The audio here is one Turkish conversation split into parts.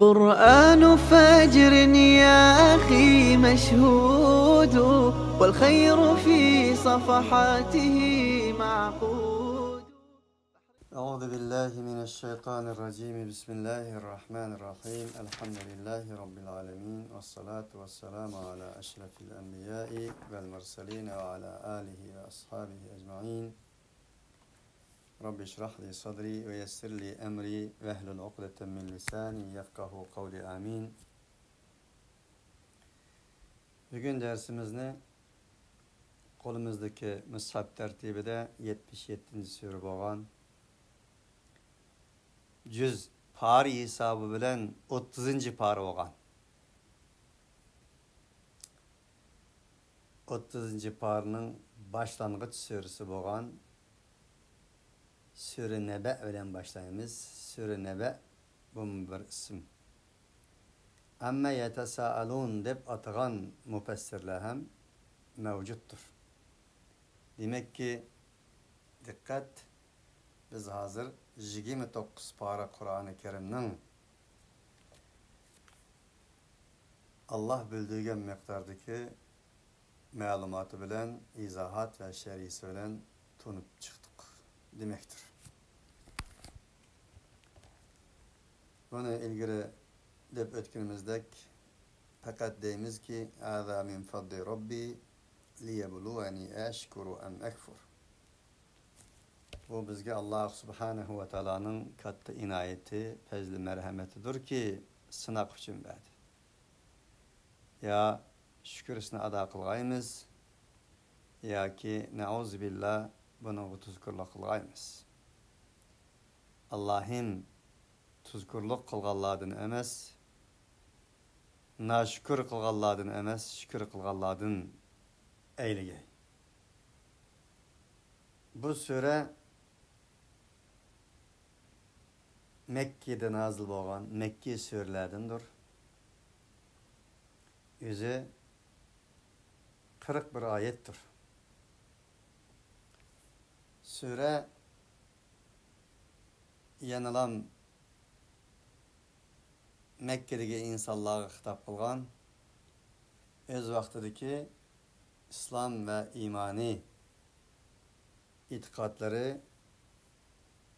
قرآن فجر يا أخي مشهود والخير في صفحاته معقود. أعوذ بالله من الشيطان الرجيم. بسم الله الرحمن الرحيم. الحمد لله رب العالمين، والصلاة والسلام على أشرف الأنبياء والمرسلين وعلى آله وأصحابه أجمعين. رب اشرح لي صدري ويسر لي أمري واحلل عقدة من لساني يفقه قولي آمين. Bugün dersimizni qo'limizdagi mushaf tartibida 77. sura bo'lgan cüz pari hisobı bilan 30. pari bo'lgan. 30. parining başlangıç surasi bo'lgan Sure Nebe bilan başlaymiz. Sure Nebe bu bir isim. Amma yetasaalun deb atagan mufassirlar ham mavjuddur. Demek ki dikkat, biz hazır 29 para Kur'an-ı Kerim'nin Allah bildiğin miqdardaki malumatı bilen izahat ve şerisi bilen tunup çıktık demektir. Bunu ilgili deb ötkünümüzdek fakat deyimiz ki "Âzâ min fadli Rabbi liyebluğani eşkuru em ekfur." Bu bizge Allah Subhanahu ve Taala'nın katta inayeti, fezli merhametidir ki sınak için verdi. Ya şükürsünü ada kılgayımız ya ki ne'uzubillah bunu tuzkurluk kılgayımız. Allah'ım tuzkurluk kılgalladın emes, naşükür kılgalladın emes, şükür kılgalladın eylegey. Bu sure Mekke'de nazil bo'lgan Mekke surelerindir. Özü 41 ayettir. Sure yanılan Mekke'deki insanlara hitap kılgan, öz vaktideki İslam ve imani itikadları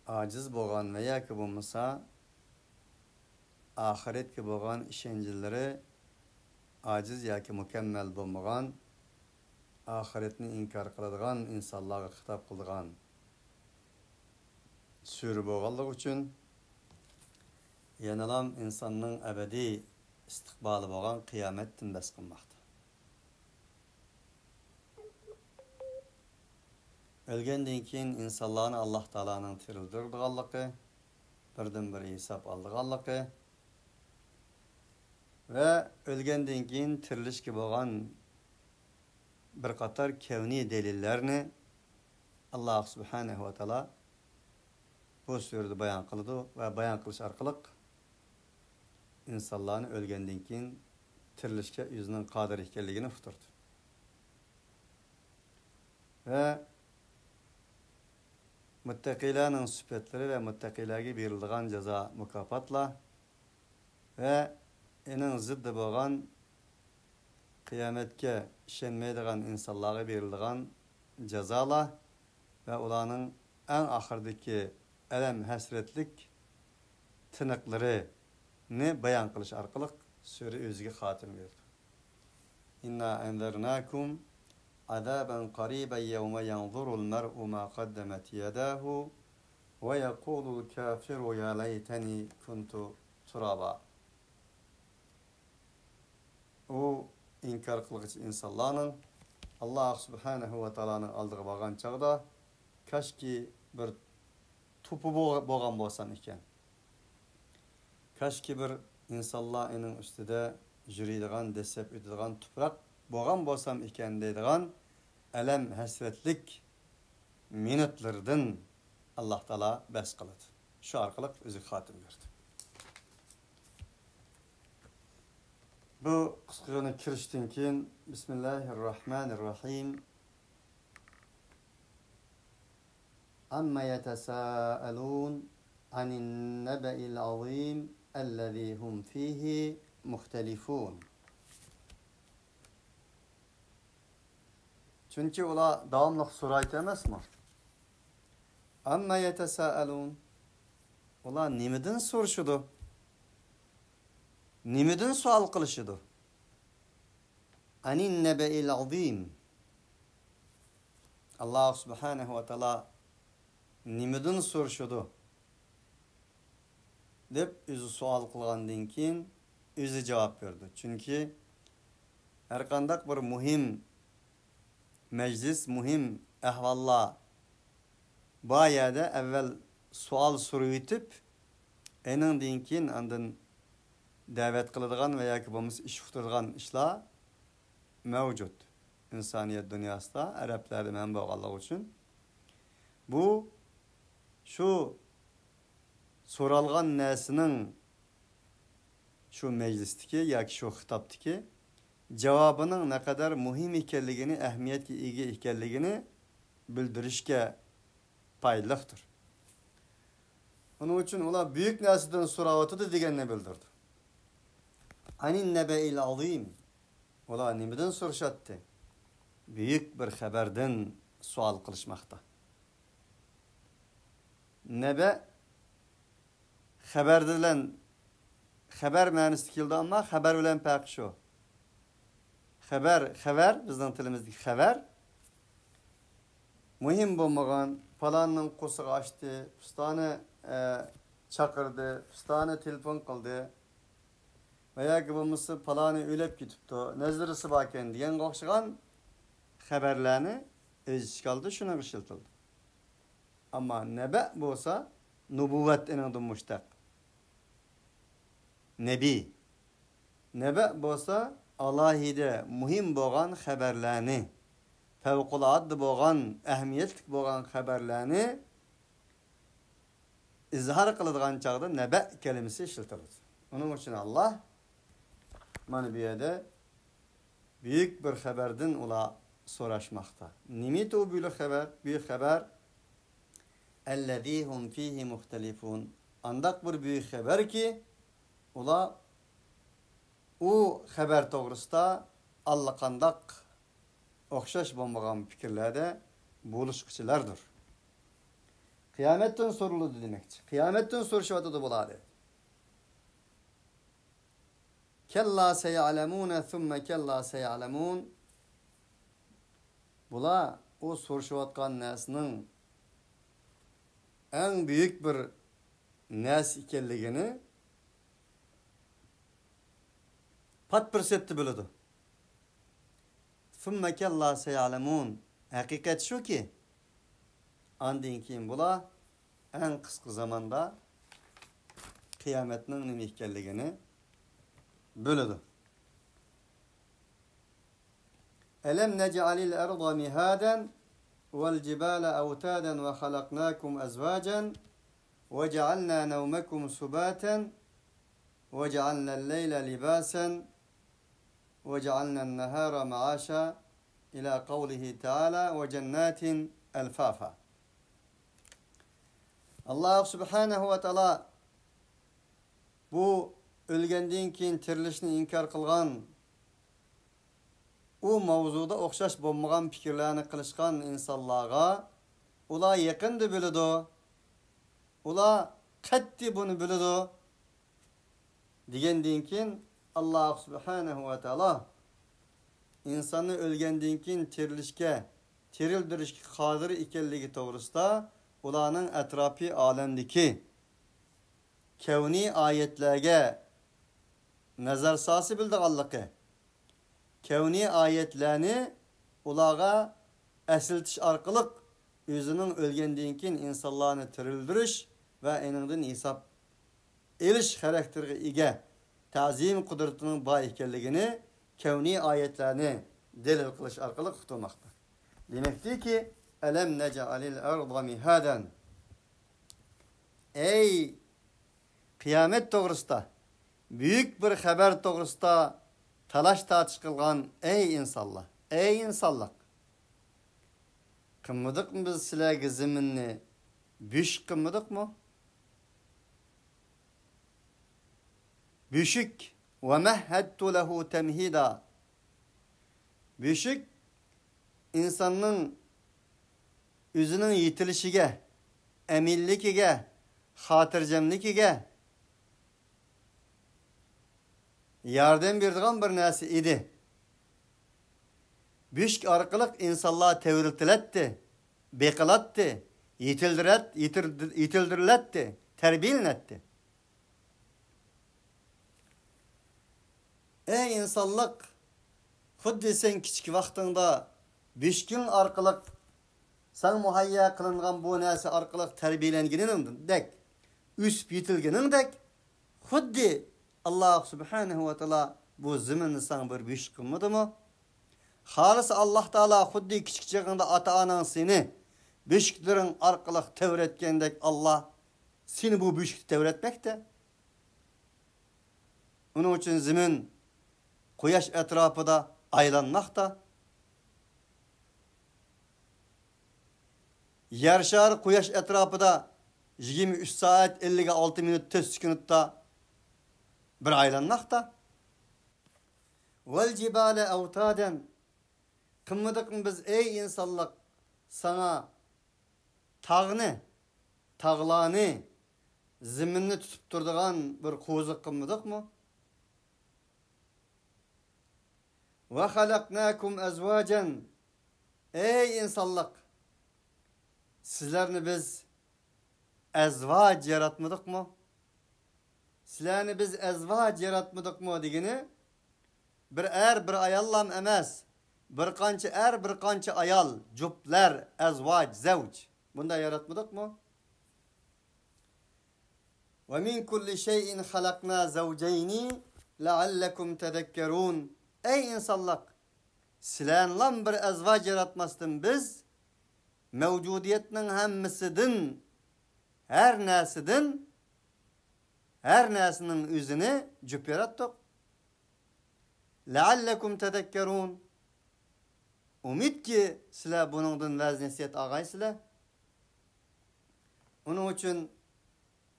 aciz bo'lgan ve ya ki bo'lmasa ahiretga bo'lgan ishonchlari aciz yoki mukammal bo'lmagan, ahiretni inkor qiladigan insonlarga xitob qilgan sura bo'lganligi uchun yanalam insonning abadiy istiqboli bo'lgan qiyomatdan bas qilmoqda. Ölgenden keyin insonlarni Alloh taolaning tirildirganligi, birdan-bir hisob olganligi ve ölgenden keyin tirilishga bo'lgan bir qator kevni delillarni Alloh Subhanahu ve Taala bu surada bayon qildi ve bayon qilish orqali insonlarni ölgenden keyin tirilishga o'zining qodir ekanligini uqtirdi. Ve muttaqilarning sifatlari ve muttaqilarga berilgan jazo mukofotlar ve ening ziddi bo'lgan qiyomatga ishonmaydigan insonlarga berilgan jazolar ve ularning eng oxirdagi alam hasratlik tiniqlarini bayon qilish orqali sura o'ziga xotim berdi. Inna anzarnakum azaban qariban yawma yanzurul mar'u ma qaddamat yadahu ve yaqulul kafiru ya laytani kuntu turaba. O inkar qilg'ich insonlarning Allah Subhanahu ve Taala'nın aldığı bo'lgan chaqda kaşki bir topu bo'lgan bo'lsam ekan. Kaşki bir insonlar ening ustida yuradigan, desep o'tadigan tuproq bo'lgan bo'lsam ekan deydigan alam hasratlik minutlardan Alloh taolo bas qiladi. Shu orqali o'zi xotim berdi. Bu qisqagina kirishdan keyin Bismillahirrahmanirrahim. Amma yetasaalun anin neba'il azim الذي هم فيه مختلفون. Çünkü ola davamlıq sorayt emasmı? Amma yetesâelûn. Ola nimidin soruşudu? Nimidin sual kılışıdı? Anin nebe'il azim. Allah subhanahu wa ta'ala nimidin soruşudu? Dep özü sual kılgandan keyin özü cevap verdi. Çünkü her kandak bir muhim meclis, muhim ehvalla bayada evvel sual soruyutup enin keyin andın davet kılıdığan veya ki bu iş tuturduğan işler mevcut. İnsaniyet dünyasında Araplarda menba Allah için. Bu şu soralgan nesinin şu meclisteki ya ki şu hitaptaki cevabının ne kadar muhim ikenligini, ehemmiyetli ilgi ikenligini bildirişke paylıktır. Onun için ola büyük nesiden soravatı degenini bildirdi. Anin nebe'il azim. Ola nimeden soruşattı? Büyük bir haberden sual kılışmakta. Nebe haber edilen haber manisi kildi ama haber bilen pek şu. Haber bizden tilimizdeki haber muhim bulmagan falanın kusuğu açtı, fıstane çakırdı, fıstane telefon kıldı veya ki bulması falanı ölüp gitipti, nezdirisi baken diyen kokşugan haberlerini öz çıkaldı, şuna kışıltıldı. Ama nebe bolsa nubuvvet enadın muştak. Nebi. Nebe bolsa Allahide muhim boğan haberlerini, fevkuladdı boğan, ehemmiyetlik boğan haberlerini izhar kılıdığan çağda nebe kelimesi işletilir. Onun için Allah manibiyede büyük bir haberden ula soraşmakta. Nimit o büyük haber? Büyük haber اَلَّذ۪ي هُمْ ف۪يهِ مُخْتَلِفُونَ. Andak bir büyük haber ki ula o haber doğrusta Allah kandak okşaş bombagan fikirlerde buluşkıçılardır. Kıyametten soruldu demekçi. Kıyametten soruşuvatı da buladı. Kella seyalemune thumme kella seyalemun. Bula o soruşuvatkan nesinin en büyük bir nes ikenligini pat bir setti bildi. Thumme kella seyalemun. Hakikat şu ki andin keyin bula en kısa zamanda kıyametinin nima ekanligini bildi. Elem nec'alil arda mihaden vel cibale avtaden ve halaknakum ezvacen ve cealna nevmekum subaten ve cealna'l leyla libasen ve cealna'l nehara ma'aşa ila kavlihi Teala ve cennetin elfafa. Allah subhanahu ve ta'ala bu ölgenden keyin tirilishni inkar qilgan o mavzuda o'xshash bo'lmagan fikrlarni qilishgan insonlarga ular yaqinda biladi. Ular qat'iy buni biladi. Degandan keyin Allah subhanahu ve ta'ala insonni o'lgandan keyin tirildirishga qodir ekanligi to'g'risida ularning atrofiy olamdagi kevni ayetlerge nazar sası bildiğanlığı, kevni ayetlerini ulağa esiltiş arkalık özünün ölgendiğinkin insanlarını tirildiriş ve eninden hesap eliş karakterine ige tazim kudretinin bayıkelliğini kevni ayetlerini delil kılış arkalık tutulmakta. Demektir ki elem nec'alil arda mihaden. Ey kıyamet doğrusunda büyük bir haber doğrusunda talaş tartış kılgan ey insanlar, ey insanlar. Kımmadık mı biz silahı zeminini büş kımmadık mı? Büşük ve mehhettu lehu temhida. Büşük insanın üzünün yitilişige, emillikige, hatırcemlikige yardım berdiğen bir nasi idi. Büşük arkalık insanlığa tevriltiletti, bekilattı, yitildiriletti, terbiyelenletti. Ey insanlık, xuddi sen kichik vaqtında büşkün arkalık sen muhayya kılıngan bu nasi arkalık terbiyelengenindek, üsp yitilgenindek, xuddi Allah subhanahu wa ta'ala bu zimini sana bir büşk kılmadı mı? Halis Allah Teala xuddi kichik çağında ata-anan seni büşklerin arkalık tevretgendek Allah seni bu büşkü tevretmekte. Onun için zimin Quyaş etrafında aylanmakta. Yer şarı Quyaş etrafında 23 saat 56 minut 4 sekundda bir aylanmakta. Vel cibale avtaden. Kımmadık biz ey insanlık sana tağını, tağlanı, ziminni tutup durduğun bir kuzuk kımmadık mı? Ve halaknakum ezvacen. Ey insanlık, sizlerini biz ezvac yaratmadık mı? Sizlerini biz ezvac yaratmadık mı degini bir bir ayallam emas. Bir kança bir kança ayal, cüpler, ezvac, zevc. Bunda yaratmadık mı? Ve min kulli şeyin halakna zevceyni leallekum tedekkerun. Ey insanlık, sizlerle bir ezvac yaratmasın biz, mevcudiyetinin hemmisidin, her nesinin üzünü cüp yarattık. Leallekum tedekkerun. Umid ki sizler bunundan vazniyet ağaysızlar. Onun için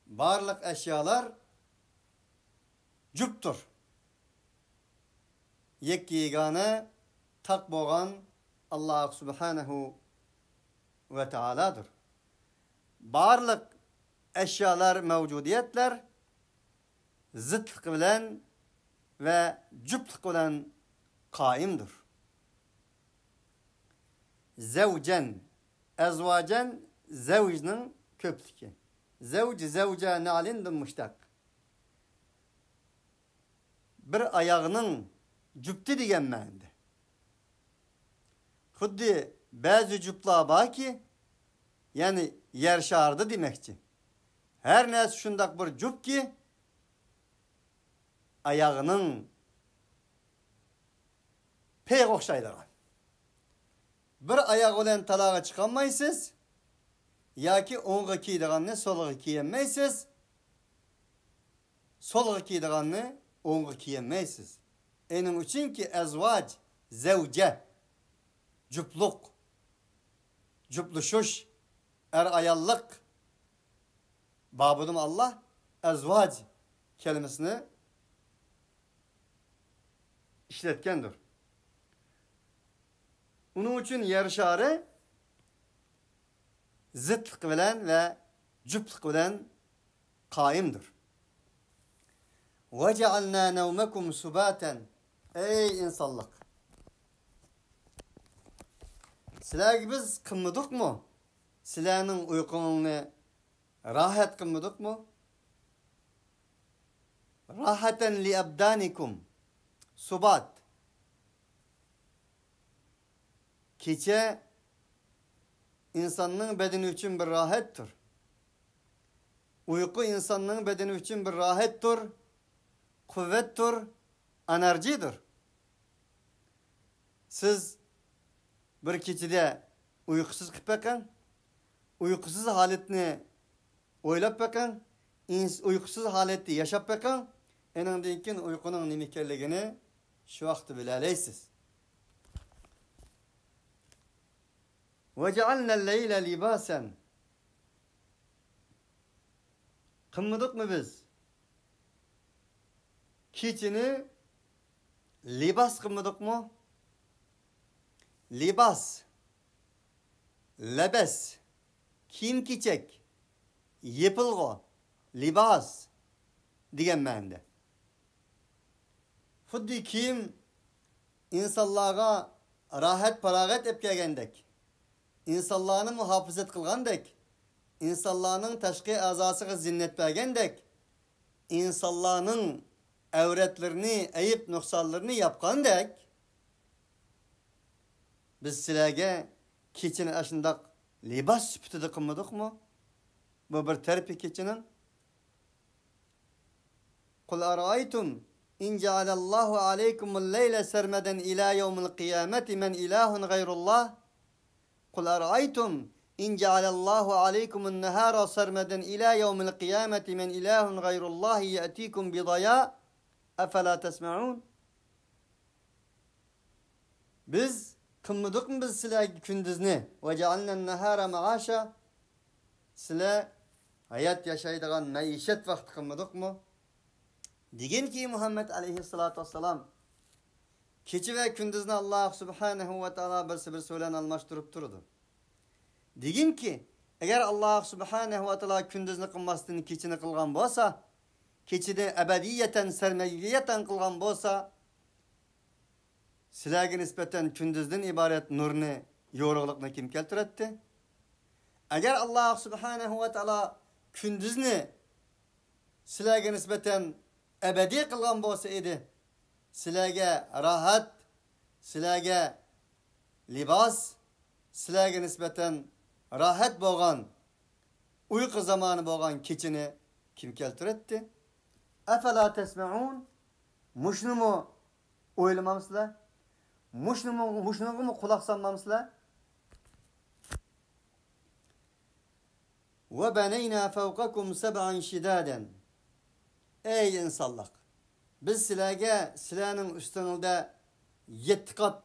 barlık eşyalar cüptür. Yek yegane tak boğan Allah subhanahu ve teala'dır. Barlık eşyalar, mevcudiyetler zıtlık bilen ve cüptlük bilen kaimdir. Zevcen, ezvacen, zevcinin köplüki. Zevc, zevce nalindin müştak. Bir ayağının cüpti degen mende. Xuddi bazı cüpla baki, yani yer şardı demekçi. Her nesi şundak bir cüp ki, ayağının pek okşaydıran. Bir ayak olan talağa çıkamayısız, ya ki onga kiydiğanını solga kiyemeysiz, solga kiydiğanını onga kiyemeysiz. Enin için ki ezvac, zevce, cüpluk, cüplüşüş, ayallık, babudum Allah, ezvac kelimesini işletkendir. Onun için yarışarı zıtlık bilen ve cüplük bilen kaimdir. وَجَعَلْنَا نَوْمَكُمْ سُبَاتًا. Ey insanlık! Sizler biz kımmadık mı? Sizlerin uykununu rahat kımmadık mı? Rahaten li abdanikum. Subat. Gece insanın bedeni için bir rahattır. Uyku insanın bedeni için bir rahattır, kuvvettir, enerjidir. Siz bir gecede uykusuz kıp bakın, uykusuz haletini oylap bakın, uykusuz halette yaşap bakın, enindeki uykunun nimekelligini şu vakti bilaleysiz. وَجَعَلْنَا اللَّيْلَ لِبَاسًا. Kımmadık mı biz? keçini libas kılmadık mı? Libas, lebes, kiyim kiçek, yepilgı, libas degan ma'noda. Xuddi kiyim insonlarga rahat farog'at olib kelgandek, insonlarni muhofazat qilgandek, insonlarning tashqi a'zosiga zinnat bergandek, insonlarning avratlarini, ayib nuqsonlarini yopgandek, biz sizlarga kechini ashundoq libos sifatida qilmadikmi? Bu bir tarafi kechining. Qul ara'aytum in ja'alallohu alaykumul layla sarmadan ila yawmil qiyamati man ilahun ghayrullah. Qul ara'aytum in ja'alallahu alaykumun nahara sarmadan ila yawmil qiyamati man ilahun ghayrullah ya'tikum bidaya afala tasma'un. Biz qilmadik mi biz sizlarga kunduzni va ja'alnan nahara ma'asha? Sizlar hayot yashaydigan maishat vaqti qilmadikmi? Deganki Muhammad alayhissalatu vassalam kecha va kunduzni Alloh subhanahu va taolo bir bilan almashtirib turdi. Deganki agar Alloh subhanahu va taolo kunduzni qilmasdan kechini qilgan bo'lsa, kechini abadiyatan sarmadiyatan qilgan bo'lsa, sizlarga nisbatan kunduzdan iborat nurni, yorug'likni kim keltiradi? Agar Alloh subhanahu va taolo kunduzni sizlarga nisbatan abadiy qilgan bo'lsa edi, sizlarga rohat, sizlarga libos, sizlarga nisbatan rohat bo'lgan uyqu zamoni bo'lgan kechini kim keltiradi? Afala tasma'un? Mushnimi o'ylamamsizlar? Mushnimi quloq solmamsizlar? Ve beneyna fevkakum seb'an şidaden. Ey insanlar! Biz sizlarning ustingizda 7 qat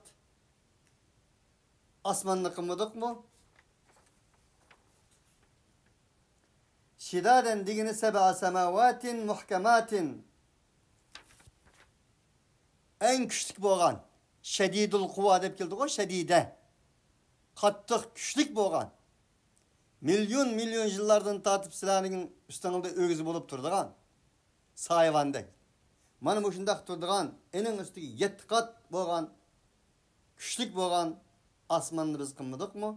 osmonni qilmadikmi? Şidaden degani sab'a samavatin muhkamatin. En kuchli bo'lgan, shadidul quva deb keldi-ku, shadida. Qattiq kuchli bo'lgan. Milyon yıllardan tatip sizlarning ustingizda o'gizi bo'lib turadigan sayvandek. Mana bu shundaq turadigan, ening ustiga 7 qat bo'lgan, kuchli bo'lgan osmonni biz qilmadikmi?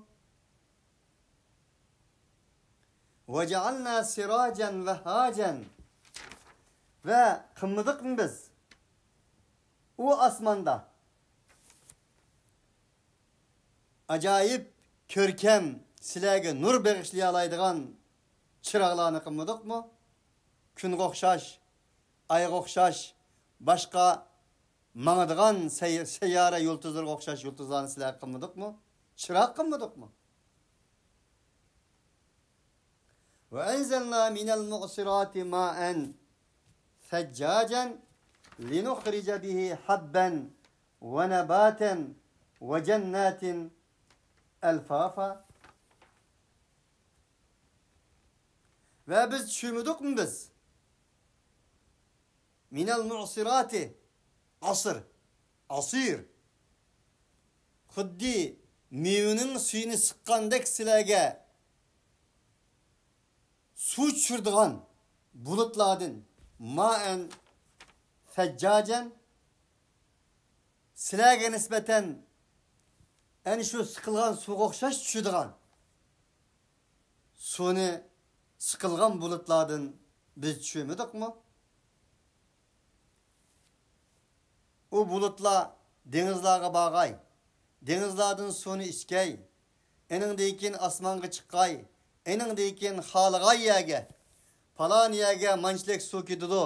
Ve cealna sirajan ve hajan. Ve qilmadikmi biz o osmonda acayip ko'rkam sizlarga nur bag'ishlay oladigan chiroqlarni qilmadikmi? Kunga o'xshash, ayga o'xshash, boshqa mangadigan sayyora yulduzlarga o'xshash yulduzlarni sizlarga qilmadikmi? Chiroq qilmadikmi? Ve enzelna minel mu'sirati ma'en thajjajan linukhrica bihi habben ve nebaten ve cennetin elfafa. Ve biz düşünmedik mi biz? Minel mu'sirati asir. Xuddi meyvenin suyunu sıkkandek sizlarga su tushirdigan bulutlardan ma'en fajjajan sizlarga nisbatan ana shu siqilgan suvga o'xshash tushadigan suvni siqilgan bulutlardan biz tushunmadikmi? O bulutlar denizlarga bağay, denizlardan suvni ichkay, eningdekin osmonga chiqqay, eningdekin xalg'ay yerga, falon yerga manchlik suv ketidi,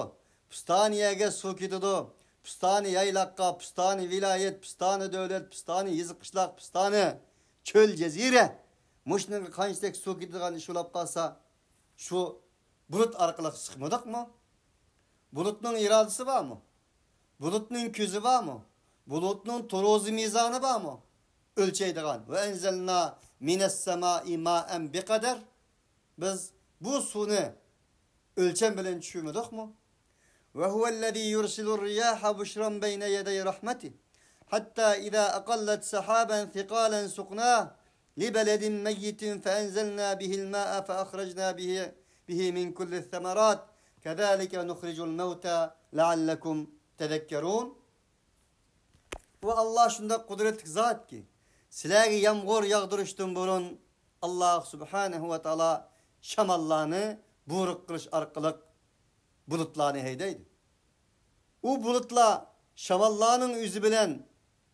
pistani yerga suv ketidi, pistani yaylaqqa, pistani viloyat, pistani davlat, pistani yiziq qishloq, pistani cho'l jazira, mushunga qanchalik suv ketadigan ishulab qolsa, şu bulut orqali siqmadikmi? Bulutning irodasi bormi? Bulutning ko'zi bormi? Bulutning to'rozi mizoni bormi? O'lchaydigan. Va enzelna minas samai ma'an biqadar. Biz bu suvni o'lcham bilan tushunmadikmi? Ve huvellezî yursilur riyâha buşran beyne yedey rahmeti. Hatta izâ aqallet sahâben thikâlen suknâh li beledin meyyitin fe enzelnâ bihil mâ'a fe ahrecnâ bihi min kulli semerât. Kezâlike nuhricul mevtâ leallekum tezekkerûn. Bu Allah şunda kudretlik zat ki silahı yağmur yağdırıştın burun Allah subhanehu ve taala şamallarını buyruk kılış arkalık bulutlarını heydeydi. O bulutla şamallarının yüzü bilen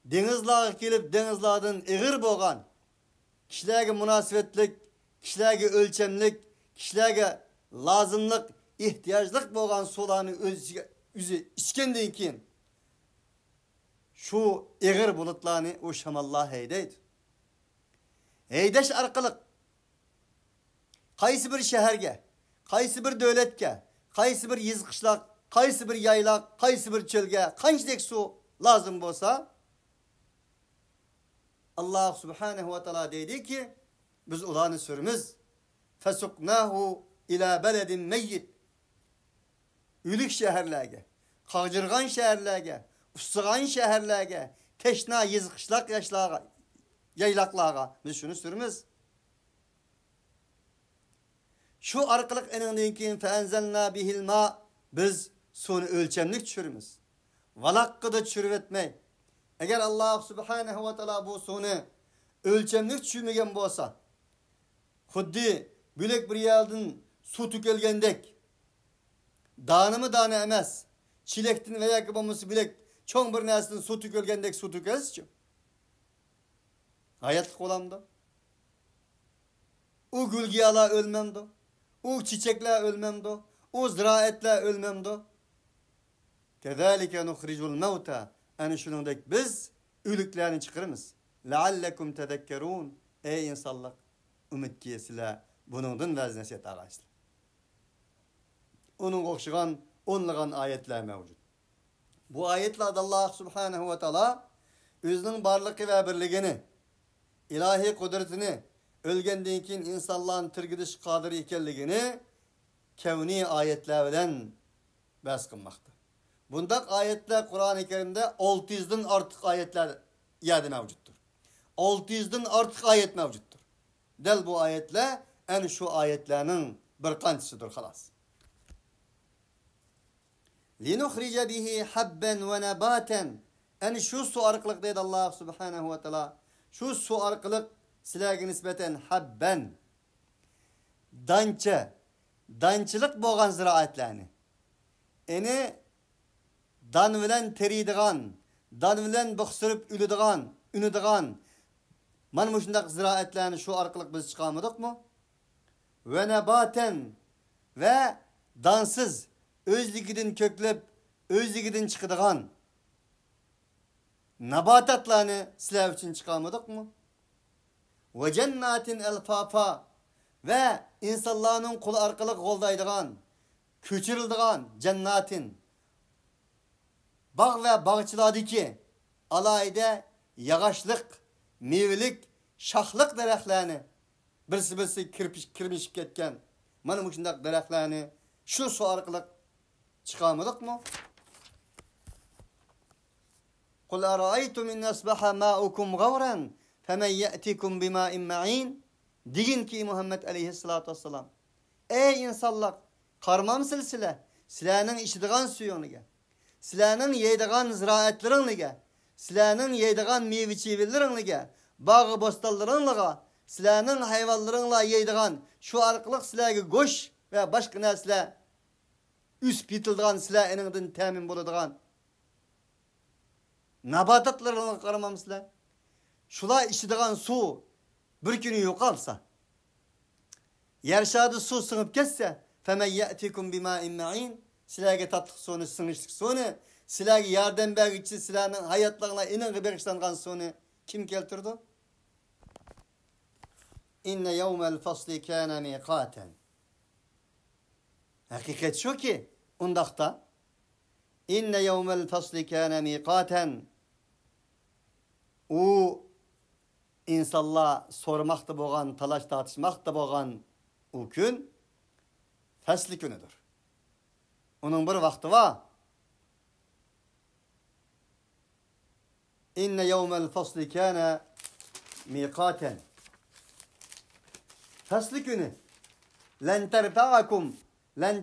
denizlağı gelip denizlardan eğir boğan kişilerge münasebetlik, kişilerge ölçemlik, kişilerge lazımlık, ihtiyaçlık boğan sularını yüzü içkenden keyin şu eğir bulutlarını o şamallar heydeydi. Heydeş arkalık kaysi bir şehirge, kaysi bir devletge, kaysi bir yizqışlak, kaysi bir yaylak, kaysi bir çölge, kançdek su lazım bolsa Allah subhanehu ve teala dedi ki biz ulanı sürümüz fesuknahu ila beledin meyyit ülük şehirlerge, kağcırgan şehirlerge, ussugan şehirlerge, teşna yizqışlak yaylaklarga biz şunu sürümüz. Şu arkalık eninden keyin feenzelna bihil ma biz sunu ölçemlik çürümüz. Valakkıda çürüp etmey. Eğer Allah subhanehu ve teala bu sunu ölçemlik çürmegen bolsa huddi bülek bir yerden su tükelgendek danımı dana emes çilektin veya kıbamısı bilek çoğun bir neslin su tükelgendek su tükelsiz. Hayatlık olamdı. O gülgiyalar ölmemdi. O çiçekler ölmemdi. O ziraatler ölmemdi. Kezalike nuhricul mevta. Yani şunundaki biz ölüklerini çıkarırız. Leallekum tezekkerûn. Ey insanlık. Ümit kiyesiyle bunundan veznesiye ağaçlı. Onun okşuğan, onlığan ayetler mevcut. Bu ayetlerde Allah subhanehu ve teala özünün barlığı ve birliğini, ilahi kudretini, ölgenden keyin insanların tirgidiş kadiri ekenligini kevni ayetler bilen bas kılmakta. Bundak ayetler Kur'an-ı Kerim'de 600'den artık ayetler yerde mevcuttur. 600'den artık ayet mevcuttur. Del bu ayetler en şu ayetlerinin bir kançısıdır halas. لِنُخْرِجَ بِهِ حَبًّا وَنَبَاتًا en şu su arkalık dedi Allah subhanehu ve teala. Şu su arkalık silahı nispeten habben dançılık boğan ziraatlarını eni dan bilen teridigan dan bilen bıksırıp ünüdigan man muşundak ziraatlarını şu arkalık biz çıkamadık mı? Ve nebaten ve dansız özligidin köklep özligidin çıkıdigan nabatatlarını silah için çıkamadık mı? Ve cennetin elfafa ve insanların kulu arkalık goldaydıgan, küçürüldügan cennetin bağ ve bağçılardaki alayda yağaçlık, meyvelik, şahlık dereklerini birisi kirmişip ketken mana muşundak dereklerini şu su arkalık çıkamadık mı? Kul araytum in asbaha ma'ukum gavran femen ye'tikum bima'in ma'in. Digin ki Muhammed aleyhissalatu vesselam. Ey insanlar, karmam silsile, silahının içidiğen suyunu gel. Silahının yeydiğen ziraatlarını gel. Silahının yeydiğen meyve çivillerini gel. Bağı bostallarını gel. Silahının hayvanlarınla yeydiğen şu arkalık silahı goş ve başka nesle üst bitildiğen silah eninden temin bulduğun nabatatlarını karamam silah. Şula içidiğen su bir günü yok alsa, yerşadı su sınıp kesse, فَمَنْ يَأْتِكُمْ بِمَا اِمَّعِينَ silahı tatlık sonu, sınıştık sonu, silahı yardım bergiçi, silahının hayatlarına inen bergiçlangan sonu kim keltirdi? İnne yevmel fasli kâne miqaten. Hakikat şu ki, ondakta, inne yevmel fasli kâne miqaten. O insanlar sormakta boğan, talaş tartışmakta boğan o gün fesli günüdür. Onun bir vakti var. İnne yevmel fasli kâne miqaten. Faslı günü. Len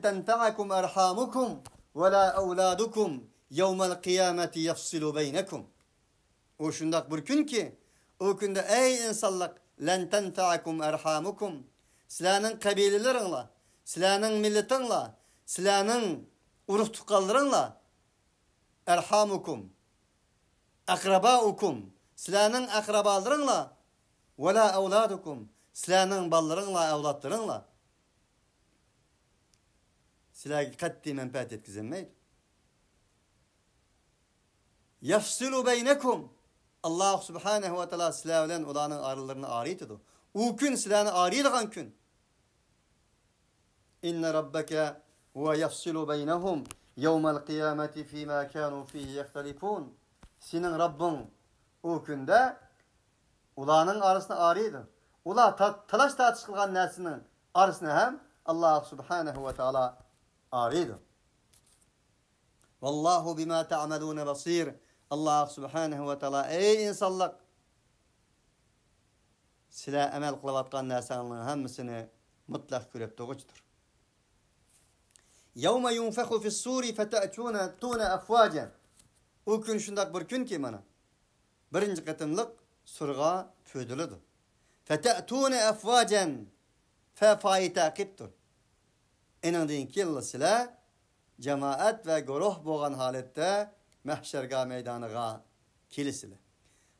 tenfa'akum erhamukum ve la evladukum yevmel kıyameti yafsilu beynekum. O şundak bir gün ki, o günde ey insanlık, len tenfa'akum erhamukum. Sizlerinin kabilelerinle, sizlerinin milletinle, sizlerinin uruk tukallarınla, erhamukum, akrabaukum, sizlerinin akrabalarınla, ve la evladukum, sizlerinin ballarınla, evlatlarınla, sizlerine katli menfaat etkizilmeydi. Yafsilu beynekum. Allah subhanehu ve teala sizlerle olanın aralarını ağrıydı. O gün sizlerine ağrıydıgan gün. İnne rabbeke huve yafsilu beynehum yevmel kıyameti fîmâ kânû fîhî yehtelifûn. Senin Rabbin o günde ulanın arasına ağrıydı. Ula talaş tartışılgan nesinin arasına hem Allah subhanehu ve teala ağrıydı. Vallahu bima ta'malûne basîr. Allah subhanehu ve teala ey insanlık, sizler emel kılavatkan nesanlığın hemmisini mutlak görüp doğuçtur. Yevme yunfehu fissuri fete'tûne afvâcen. O gün şundak bir gün ki bana. Birinci kıtımlık surga pödülüdür. Fete'tûne afvâcen. Fefâyi takiptir. Enindin ki yılı sizler cemaat ve guruh boğan halette mahşergah meydanıga kilisili.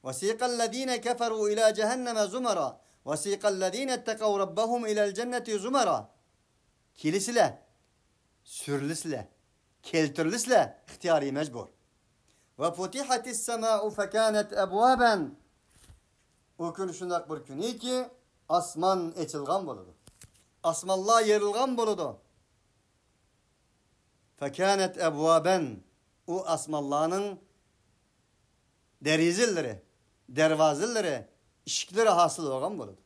Vasiqallezine keferu ila cehenneme zumara. Vasiqallezine etteqav rabbahum ila'l cenneti zumara. Kilisile, sürlisile, keltirlisile ihtiyari mecbur. Ve futihatis sema'u fekânet ebvâben. O gün şundak bir gün ki asman eçilgan boludu. Asmanlar yerilgan boludu. Fekânet ebvâben. O asmallarının derizilleri, dervazilleri, işikleri hasıl olgan boludu.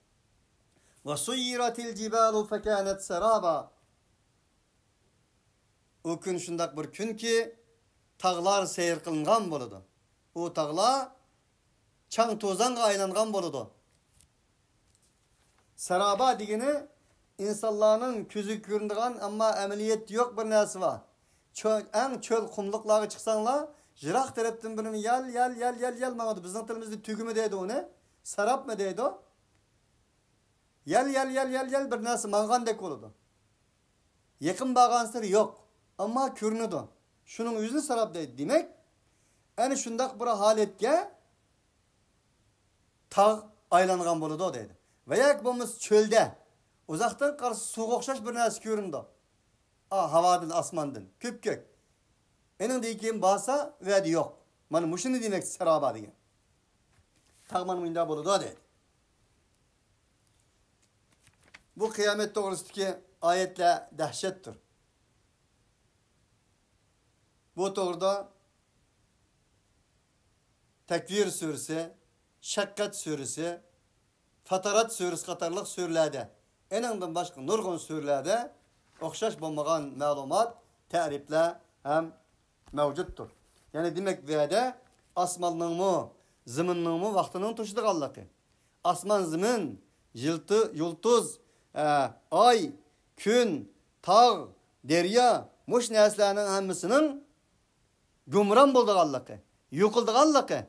Ve suyyiratil cibalu fekânet seraba. O gün şundak bir gün ki tağlar seyir kılıngan boludu. O tağlar çaң tozanga aylangan boludu. Seraba digini insanların közü göründiğin ama ameliyet yok bir nersi var. En çöl kumlukları çıksanlar, jirak taraftan birini yel mağadı. Bizim tilimizde tügü mü deydi o ne? Sarap mı deydi o? Yel bir nersi mangan dek oldu. Yakın bağansları yok. Ama körünüdü. Şunun yüzünü sarap deydi. Demek, yani şundak bir haletke tağ aylangan boludu o deydi. Veya bomuz çölde, uzaktan karşı soğuk okşaş bir nersi köründü. Havadın, asmandın, köp kök. Enin deyken basa verdi yok. Bana muşunu demek seraba diye. Tağmanın mında boludu deydi. Bu kıyamet doğrusundaki ayetle dehşettir. Bu doğruda Tekvir suresi, Şakkat suresi, Fatarat suresi katarlık surelerde, enindin başka nurgun surelerde okşaş bulmagan malumat, tarifle hem mevcuttur. Yani demek veyde asmanın mu, zımının mu vaktinin tuşudur Allah'ı. Asman zımın, yıldız, ay, gün, tağ, derya, muş neslerinin hemmisinin gümran bulduk Allah'ı. Yıkıldık Allah'ı.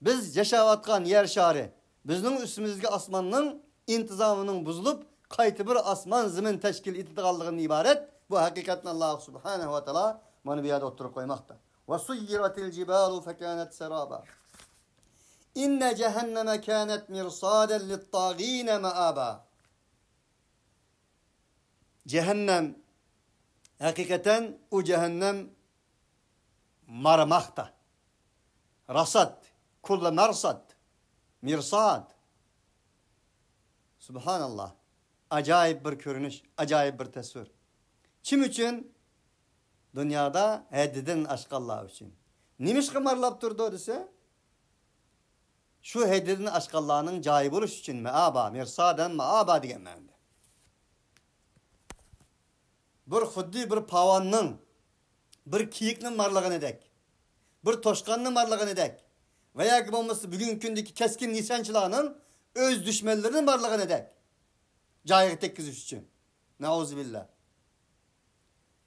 Biz yaşavatkan yer şari, bizning üstümüzge asmanның intizamının buzulup, qaytı bir asman zımın teşkil ettiğinden ibaret. Bu hakikaten Allah subhanehu ve teala bana bir yerde oturup koymakta. Ve suyyiratil cibalu fekânet seraba. İnne cehenneme kânet mirsaden littâgîne meâba. Cehennem, hakikaten o cehennem marmakta. Rasat, kulle mersad, mirsad. Subhanallah. Acayip bir görünüş, acayip bir tasvir. Kim için? Dünyada hedidin aşk Allah için. Nimiş kımarlap durdu dese? Şu hedidin aşk Allah'ın cayı buluş için me'aba, mirsaden me'aba diyen mende. Bir huddi bir pavanın, bir kiyiknin marlığını dek, bir toşkanın marlığını dek, veya ki olması bugün gündeki keskin nişancılarının öz düşmanlarının varlığına dek. Cahil tekkiziş için. Nauzubillah.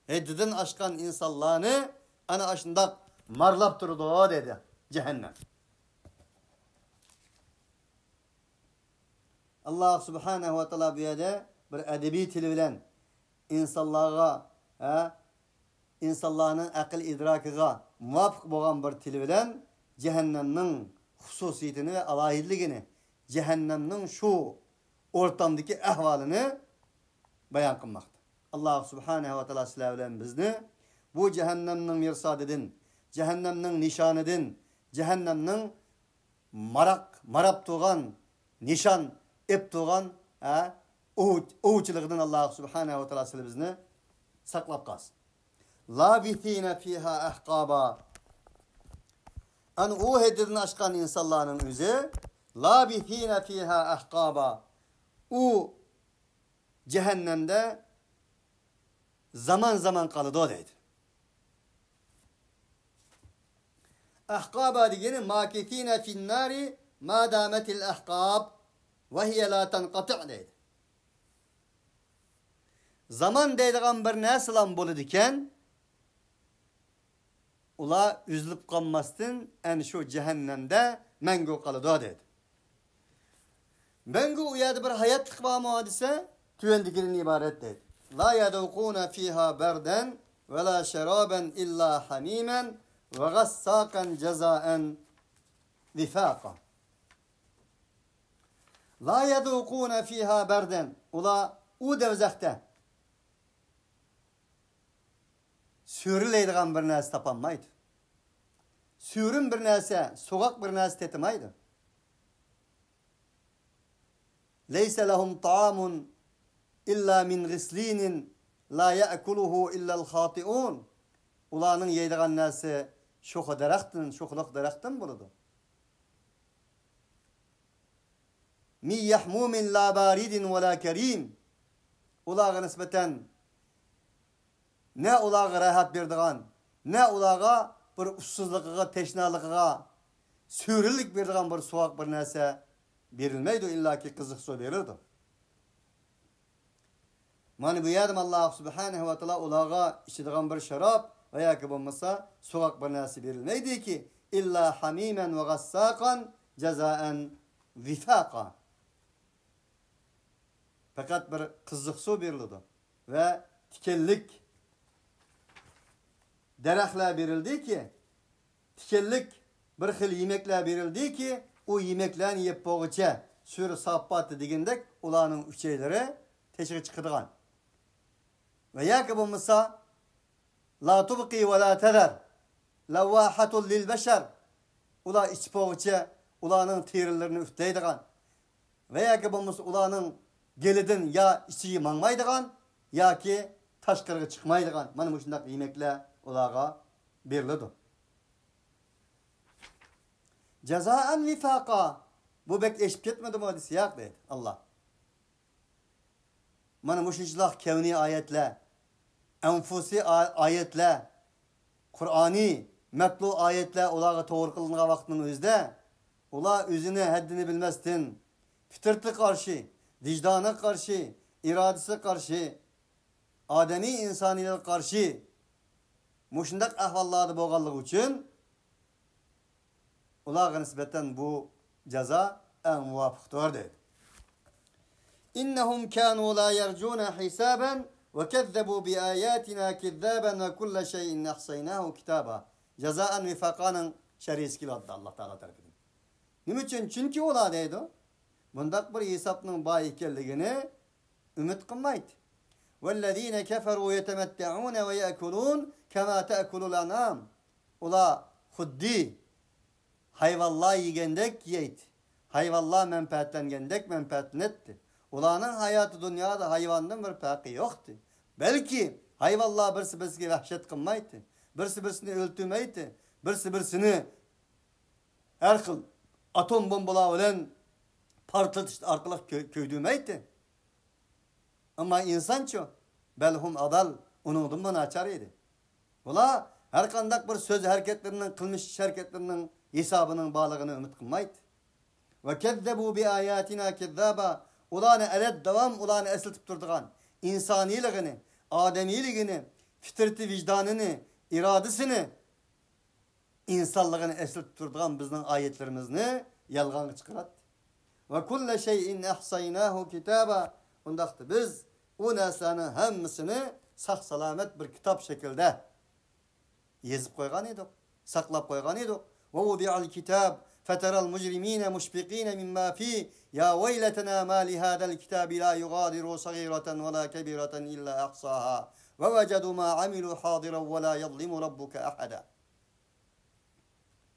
Haddini aşkan insanlarını ana aşında marlap durdu dedi. Cehennem. Allah subhanahu ve teala bu yerde bir edebi tili bilen insanlara, insanların akıl idrakiga muvafık bolan bir tili bilen cehennemnin hususiyetini ve alahidligini, cehennemnin şu ortamdaki ahvalini bayan kılmakta. Allah subhanahu ve teala sizler bilen bizni bu cehennemnin mirsadidin, cehennemnin nişanidin, cehennemnin marap tuğan, nişan ep tuğan oğuçılıqdan Allah subhanahu ve teala sizler bizni saklap kalsın. Labithine fiha ahqaba. O heddirini aşkan insanların özü labithine fiha ahqaba. O cehennemde zaman zaman kalıdı o deydi. Ahqaba diyeni makithine finnari ma dametil ahqab ve hiye la tenqati' deydi. Zaman deydiğen bir neslan bolu diken ula üzülüp kalmasın en şu cehennemde mengu kalıdı o deydi. Mengu uyadı bir hayatlık var mı hadise tüyendikinin ibaret deydi. La yadukuna fiha berden ve la şeraben illa hamimen ve gassakan cezaen vifaqa. La yadukuna fiha berden. Ula u devzekte sürüleydiğen bir nesi tapanmaydı. Sürün bir nesi, soğuk bir nesi tetimaydı. Leyse lehum ta'amun illa min ghislinin la ya'kuluhu illa'l khati'un. Ulanın yeydiğen nesi şoku derektin, şokuluk derektin buludu. Mi yahmumin la baridin ve la kerim. Ulağa nispeten ne ulağa rahat berdiğen, ne ulağa bir ussuzluğa, teşnalığa, sürülük berdiğen bir soğuk bir nese verilmeydi, illaki kızık su verirdi. Mani bu yardım Allah subhanahu ve teala ulağa içidiğen bir şarap veya ki bulmasa soğuk bir nese verilmeydi ki illa hamimen ve gassakan cezaen vifaqa. Fakat bir kızık su verildi ve tikellik derekler verildi ki, tikellik bir xil yemekler verildi ki, o yemeklerini yiyip boğuça sürü sapbatı digindek ulanın üçeyleri teşkil çıkıdığan. Ve ya ki bu mısa la tubqi ve la tezer levvahatul lil beşer ula iç boğuça ulanın tirillerini üfteydiğan. Ve ya ki bu mısa ulanın gelidin ya içiyi manmaydiğan ya ki taşkırığı çıkmaydiğan. Manı bu şundak yemekler ulağa birlidir. Cezaen vifaqa. Bu bek eşip ketmedi mi hadisi yak deydi Allah. Mana muşinçilik kevni ayetle, enfusi ayetle, Kur'ani metlu ayetle ulağa doğru kılınğa vaktinin özde, ula özünü haddini bilmezsin, fitreti karşı, vicdanı karşı, iradesi karşı, ademi insaniyetle karşı, muşindak ahvallarda boğallık için ulağa nispeten bu ceza en muvafıktır dedi. İnnehum kânû lâ yercûne hisâben ve kezzebu bi âyâtinâ kezzâben ve kulle şeyin ahsaynâhu kitâba. Cezaen vifakanın şer'i iskiladı Allah Teala tarafından. Niçin? Çünkü ola deydi. Bundak bir hesapның bay ekenligini ümit kılmaydı. وَالَّذ۪ينَ كَفَرُوا يَتَمَتَّعُونَ وَيَأْكُلُونَ كَمَا تَأْكُلُ الْاَنَامِ. Ola huddi hayvallah yigendek yeydi. Hayvallah menfaatlengendek menfaatlenetti. Ulanın hayatı dünyada hayvandan bir farkı yoktu. Belki hayvallah birisi birisine vahşet kılmaydı. Birisi birisini öldürmeydi. Birisi birisini her xil atom bombalar bilen partlatış arkalık köydürmeydi. Ama insanço belhum adal onun bana açar idi. Ula her kandak bir söz hareketlerinin, kılmış hareketlerinin hesabının bağlılığını ümit kılmaydı. Ve kezzebu bi ayatina kezzaba. Ulanı elet devam, ulanı esiltip durduğun insaniliğini, ademiliğini, fitreti vicdanını, iradesini, insanlığını esiltip durduğun bizden ayetlerimizini yalgan çıkarat. Ve kulle şeyin ehsaynahu kitaba. Ondaqtı biz o neslanın hemmisini sağ salamet bir kitap şekilde yazıp koygan edik, saklap koygan edik. Ve vudi'al kitab feteral mujrimine muşfiqine mimma fi ya veyletena ma li hadal kitabi la yugadiru sagiratan ve la kebiratan illa ahsaha ve vecedu ma amilu hadiran ve la yadlimu rabbuka ahada.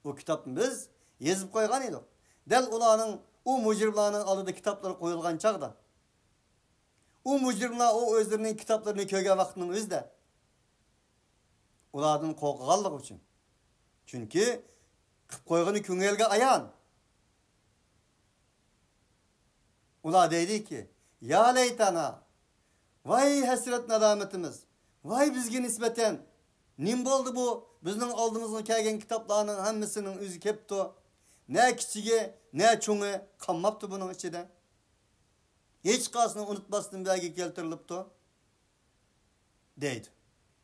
O kitabını biz yazıp koygan edik. Del ulanın o mujrimlarının alıda kitapları koyulgan çağda. O mujrimlar o özlerinin kitaplarını köge vaktinin özde. Ulardan korkağanlık için. Çünkü koyganı küngölge ayan. Ular dedi ki, ya leytana, vay hasret nadametimiz, vay bizge nispeten, nim oldu bu, bizden aldığımızın kelgen kitaplarının hemmisinin özü kepti. Ne kiçige, ne çoğu kalmaptı bunun içinde. Hiç kalsını unutmasın belki keltirilipti. Deydi.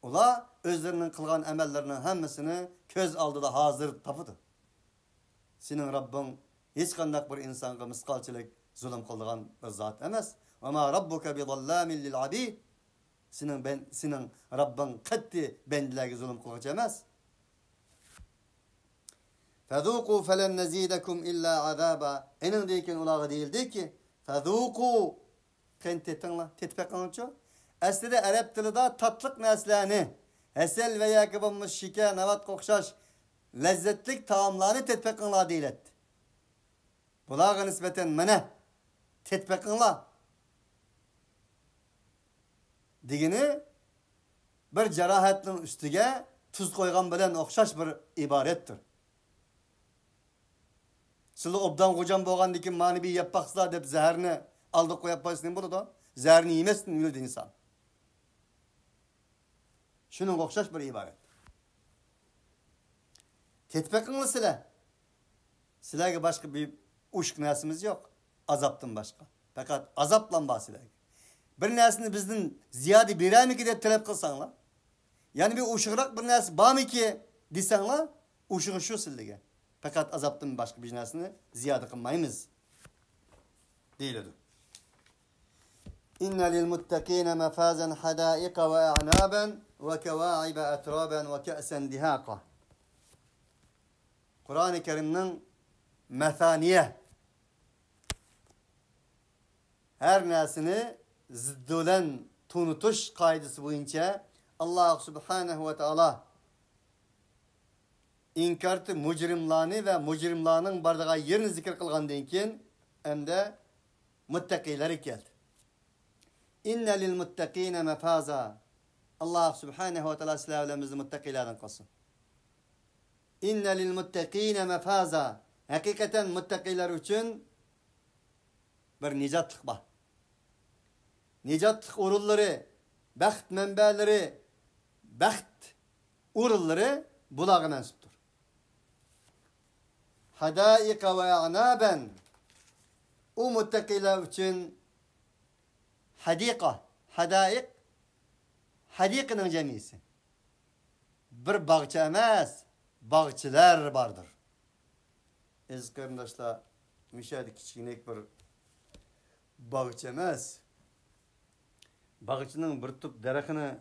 Ola özlerinin kılgan emellerinin hemmisini köz aldıda hazır tapıdı. Senin Rabbin hiç kandak bir insanға miskalçılık zulüm kıldığın bir zat emez. Ama Rabbuka bi zallamin lil abid. Senin Rabbin katti bendilerge zulüm kılgıç emez. Fezûkû felen nezîdekum illa azâba. Enin deyken ulağı değildi ki fezûkû kentetinla tetpekanlıçı. Aslida Arap tilida tatlık neslerini hesel ve yakıbılmış şike, navat kokşaş lezzetlik taamlarını tetpekanla değiletti. Bulağa nispeten mene tetpekanla digini bir cerahatlinin üstüge tuz koygan bilen okşaş bir ibarettir. Sılı obdan kocan boğan dikin manevi yappaksılar dep zehrini aldık koyapaysın bunu da zehrini yemesin öldü insan. Şunun okşaş bir ibaret. Tetpekinli sile. Silege başka bir uşk nesimiz yok. Azaptın başka. Fakat azapla bahsilege. Bir nesini bizden ziyade birer mi ki de talep kılsanlar. Yani bir uşuğrak bir nesi bağ mı ki desenler uşuğu şu sildige. Fakat azaptın başka bir nesini ziyade kılmayımız. Değildir. İnne lil muttakine mefazen hadaika ve a'naben ve kevaibe etraben ve ke'sen dihaka. Kur'an-ı Kerim'nin methaniye her nesini ziddolen tunutuş kaydısı boyunca Allah Subhanahu ve Teala inkartı mucrimlarını ve mucrimlarının bardağı yerini zikir kılgandan keyin hem de muttakileri geldi. İnne lil muttakine mefaza. Allah Subhanahu ve Teala silahlarımızı muttakilerden kılsın. İnne lil muttakine mefaza. Hakikaten muttakiler için bir nicatlık var. Nicatlık urulları, baxt menbeleri, baxt urulları bulağı mensuptur. Hadaika ve a'naben. O muttakiler için hadika, hadaik, hadikinin cemisi. Bir bağçı emez, bağçılar vardır. Aziz kardeşler, müşahede kiçikinek bir bağçı emez. Bağçının bir tup derekini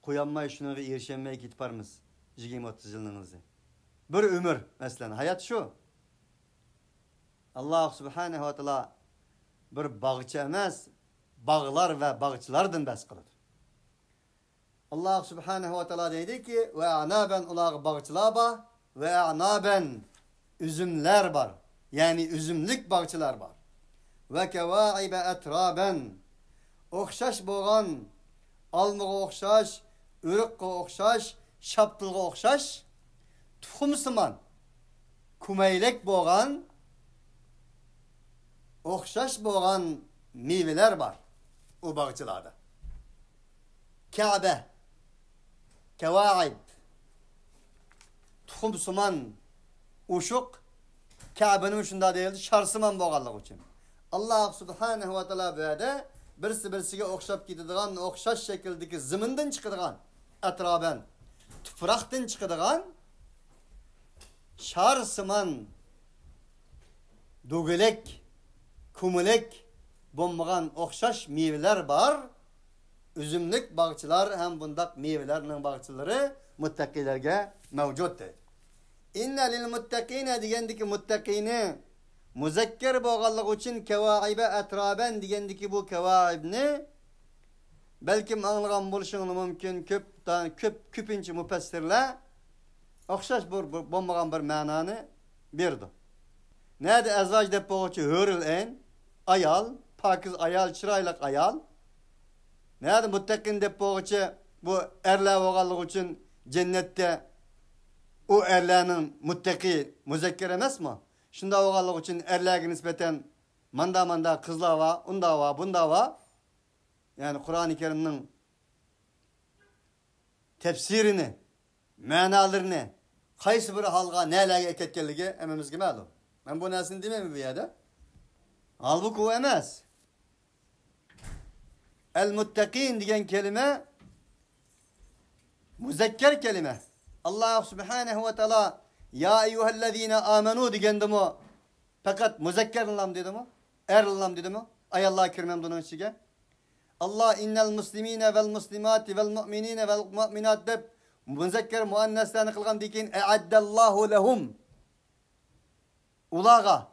koyanmay şuna ve erişenmeye gitip varmız. 20-30 yılınızı. Bir ömür mesela. Hayat şu. Allah Subhanahu ve Teala bir bağçı emez, bağlar ve bağçılardan bas kılıdır. Allah Subhanahu ve Teala dedi ki ve anaben ulağı bağçılar var ve anaben üzümler var. Yani üzümlük bağçılar var. Ve kevaibe etraben okşaş boğan, almığa okşaş, ürükke okşaş, şaptılga okşaş, tuhumsıman, kumeylek boğan, okşaş boğan meyveler var o bağçılarda. Kabe, kevaib, tuhumsıman, uşuk Kabe'nin şunda değildi, şarsıman boğallık için. Allah subhanahu wa ta'ala böyle birisi okşap gididigan, okşaş şekildeki ziminden çıkıdigan, etraben, tüpraktan çıkıdigan, şarsıman, dugulek, kumulek, bombagan okşaş meyveler var. Üzümlük bağçılar hem bundak meyvelerinin bağçıları muttakilerge mevcuttur. İnne lil muttakine digendiki muttakini muzekker boğallık için kevaibe etraben digendiki bu kevaibni belki anlayan buluşunu mümkün küpinci müfessirle okşaş bir bombagan bir mananı birdi. Nerede ezvaj dep boğucu hörül en ayal, pakiz ayal, çıraylık ayal. Nerede muttakin dep boğucu bu erler boğallık için cennette o erlerinin muttaki müzekker emez mi? Şunda boğallık için erlerge nispeten manda kızlar var, unda var, bunda var. Yani Kur'an-ı Kerim'in tefsirini, manalarını, kaysı bir halga nelerge eketkelliği ememizge ma'lum. Ben bu nesini demem mi bir yerde? Halbuki o emez. El-Muttakin diyen kelime müzekker kelime. Allah subhanehu ve teala ya eyyühellezine amenu diyendi mi? Fakat müzekker anlam dedi mi? Er anlam dedi mi? Ay Allah'a kirmem bunun içine. Allah innel muslimine vel muslimati vel mu'minine vel mu'minat deb müzekker muanneslerini kılgan dikin e'addallahu lehum. Ulağa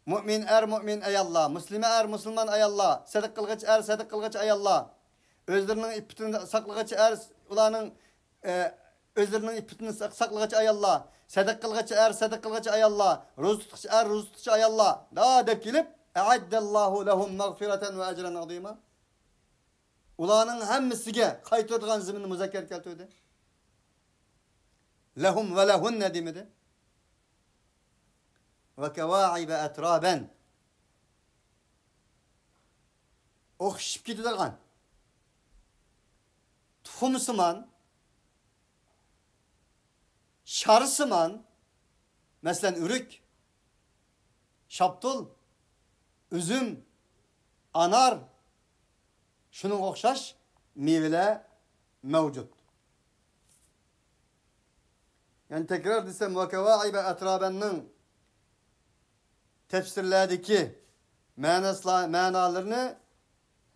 mümin er mümin ey Allah, muslime er müslüman ey Allah, sadık kılgıç er sadık kılgıç ey Allah. Özlerinin ippitini saklıgıç er ulanın özlerinin ippitini saklıgıç ey Allah. Sadık kılgıç er sadık kılgıç ey Allah. Roz tutgıç er roz tutgıç ey Allah. Daha dep kelip e'addallahu lehum mağfireten ve ecren azima. Ulanın hemmisiga qaytırdıgan zimini muzakker keltirdi. Lehum ve lehunne demedi. Ve kevaibe etraben. Okşup gididigan. Tuhumsıman, şarısıman, mesela ürük, şaptul, üzüm, anar, şunun okşaş meyveler mevcut. Yani tekrar desem ve kevaibe etrabennin tefsirlerdeki manalarını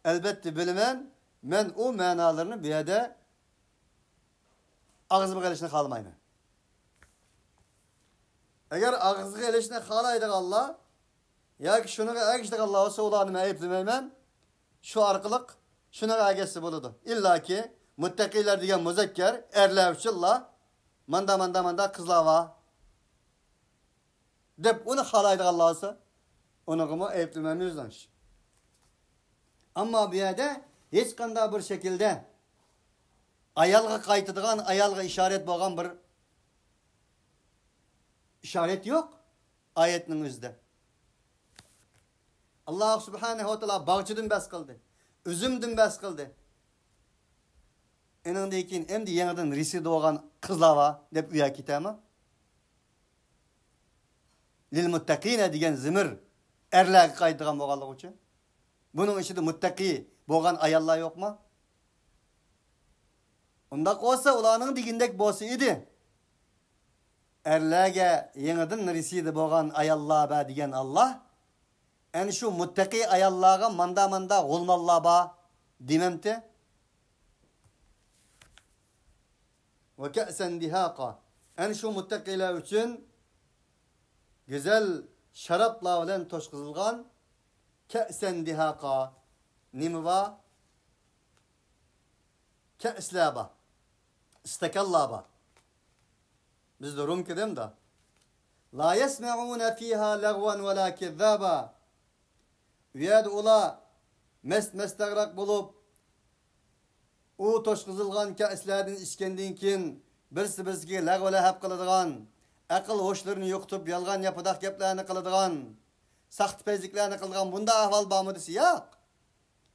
elbette bilmem. Ben o manalarını bir yerde ağzıma gelişine kalmayayım. Eğer ağzıma gelişine kalaydık Allah, ya ki şunu işte Allah olsa olanı ayıp demeyim, şu arkalık şuna agesi buludu. İlla ki muttakiler diyen müzekker, erlevçilla, manda kızlar var. Dep onu kalaydık Allah olsa, onu kuma ayıp dememizden. Ama bir yerde hiç kanda bir şekilde ayalga kaytıdığan, ayalga işaret boğan bir işaret yok ayetinin özünde. Allah subhanehu ve teala bağçıdın bas kıldı. Üzümdün bas kıldı. Enindeyken hem de yeniden risi doğan kızlar var dep uya kitama. Lil muttakine diyen zimir erler kaydıgan boğanlık için. Bunun içinde muttaki boğan ayallar yok mu? Onda olsa ulanın digindek bosu idi. Erlerge yeniden risidi boğan ayallar ba diyen Allah. En şu muttaki ayallarga manda olmallar ba dememti. Ve ke'sen dihaka. En şu muttakiler için güzel şarapla bilen toşkızılgan ke'sen dihaka. Nimi va? Ke'slaba. İstekallaba. Biz de Rum kedem da. La yesme'une fiha lagvan ve la kezzaba. Üyad ula mestagrak bulup o toşkızılgan ke'slerden içkendinkin birisi lagvele hep kılıdığan akıl hoşlarını yoktup yalgan yapıdak geplerini kılıdığan sahtpezliklerini kılgan bunda ahval bağmıdısı yok.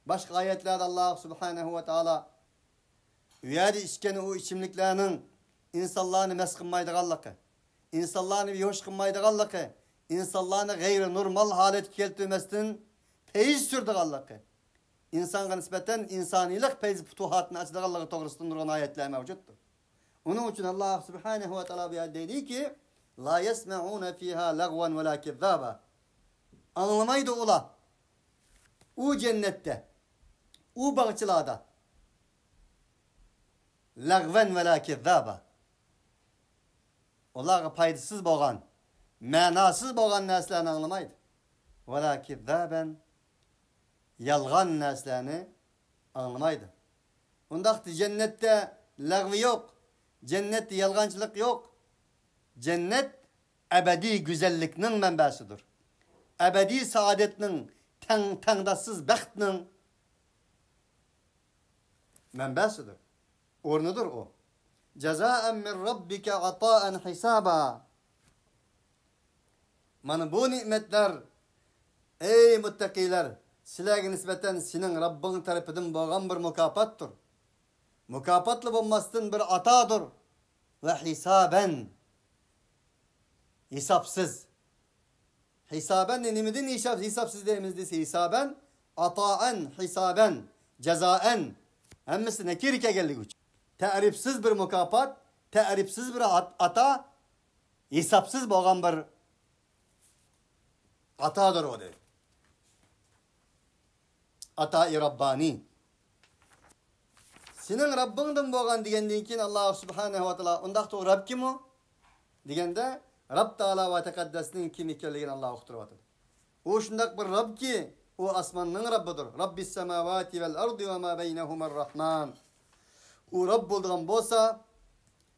Başka ayetlerde Allah subhanehu ve teala üyadi içkeni o içimliklerinin insanlarını meskınmaydıgallıkı, insanlarını bir hoş kılmaydıganlığı, insanlarını gayri normal halet keltirmesinden peyiz sürdüganlığı, insanga nispeten insanilik peyiz futuhatını açıdıganlığı toğrusunda durgan ayetler mevcuttur. Onun için Allah Subhanahu ve Teala bir dedi ki: "La yesma'un fiha lagwan ve la kezzaba." Anlamaydı ola. O cennette, o bağçılada lagwan ve la kezzaba. Olar paydasız boğan, manasız boğan neslerini anlamaydı. Ve la kezzaben, yalgan neslerini anlamaydı. Ondaqtı cennette lagvi yok. Cennette yalgancılık yok. Cennet ebedi güzelliknin menbesidir. Ebedi saadetinin, tangdassız bəxtinin menbesidir. Ornudur o. Cezaen min rabbike ataen hisaba. Mana bu nimetler, ey muttaqiler, sizlarga nispeten senin Rabbin tarafından bo'lgan bir mukofatdir. Mukopatlı bo'lmasdan bir atadır. Ve hisaben, hesapsız. Hisaben nimidin hesapsız deyimiz dese hisaben, ataen, hisaben, cezaen. Hemmisi nekirike geldi güç. Ta'rifsiz bir mukafat, ta'rifsiz bir ata, hesapsız bo'lgan bir atadır o de. Ata-i Rabbani. Senin Rabbindan bo'lgan degandan keyin Alloh subhanahu va taolo undaqda Rabb kim o? Deganda Rabb Taala va taqaddasning kim ekanligini Alloh uqtirib o shundoq bir Rabb ki, o osmonning Rabbidir. Rabbis samawati vel ardi ve ma beynehumar rahman. O Rabb bo'lgan bo'lsa,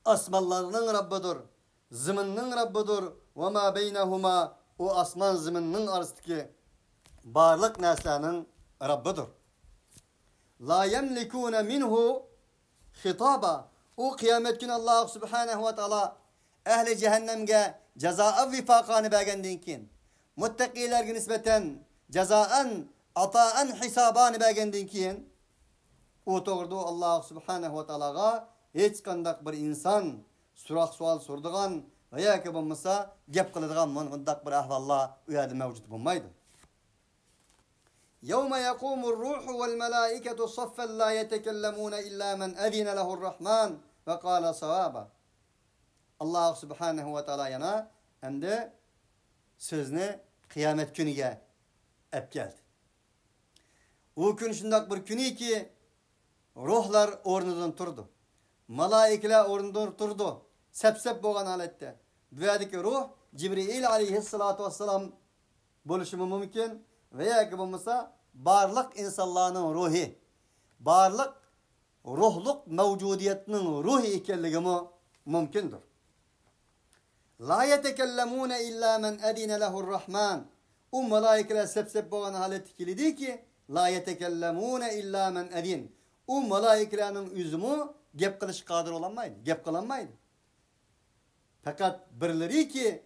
osmonlarning Rabbidir, zaminning Rabbidir ve ma beynehuma, o osmon zaminning orasidagi barliq narsaning Rabbidir. La yemlikune minhu hitaba. O kıyamet günü Allah subhanahu ve taala ehli cehennemge cezaa vifakani bergendiğin kin. Muttaqilerge nispeten cezaen ataen hisabani bergendiğin kin. O doğrudu Allah subhanahu ve taalaga hiç kandak bir insan surak sual sorduğan veya ki bulmasa gep kılıdığan mundak bir ahvalla uyardı mevcut bulmaydı. يَوْمَ يَقُومُ الرُّوحُ وَالْمَلَائِكَةُ صَفًّا لَا يَتَكَلَّمُونَ إِلَّا مَنْ أَذِنَ لَهُ الرَّحْمَنُ وَقَالَ صَوَابًا. Allah subhanahu ve taala yana hem de sözünü kıyamet günüge ep geldi. O gün şundak bir günü ki ruhlar ornudan turdu. Malaikeler ornudan turdu. Sep boğan halette. Dünyadaki ruh Cibril aleyhissalatu vesselam buluşumu mümkün. Veya ki bulmasa barlık insanların ruhi, barlık ruhluk mevcudiyetinin ruhi ikenliği mümkündür. La yetekellemune illa men edine lehur rahman. O malaikeler sep boğan haleti kilidi ki la yetekellemune illa men edin. O malaikelerin üzümü gep kılış kadir olamaydı, gep kılanmaydı. Fakat birileri ki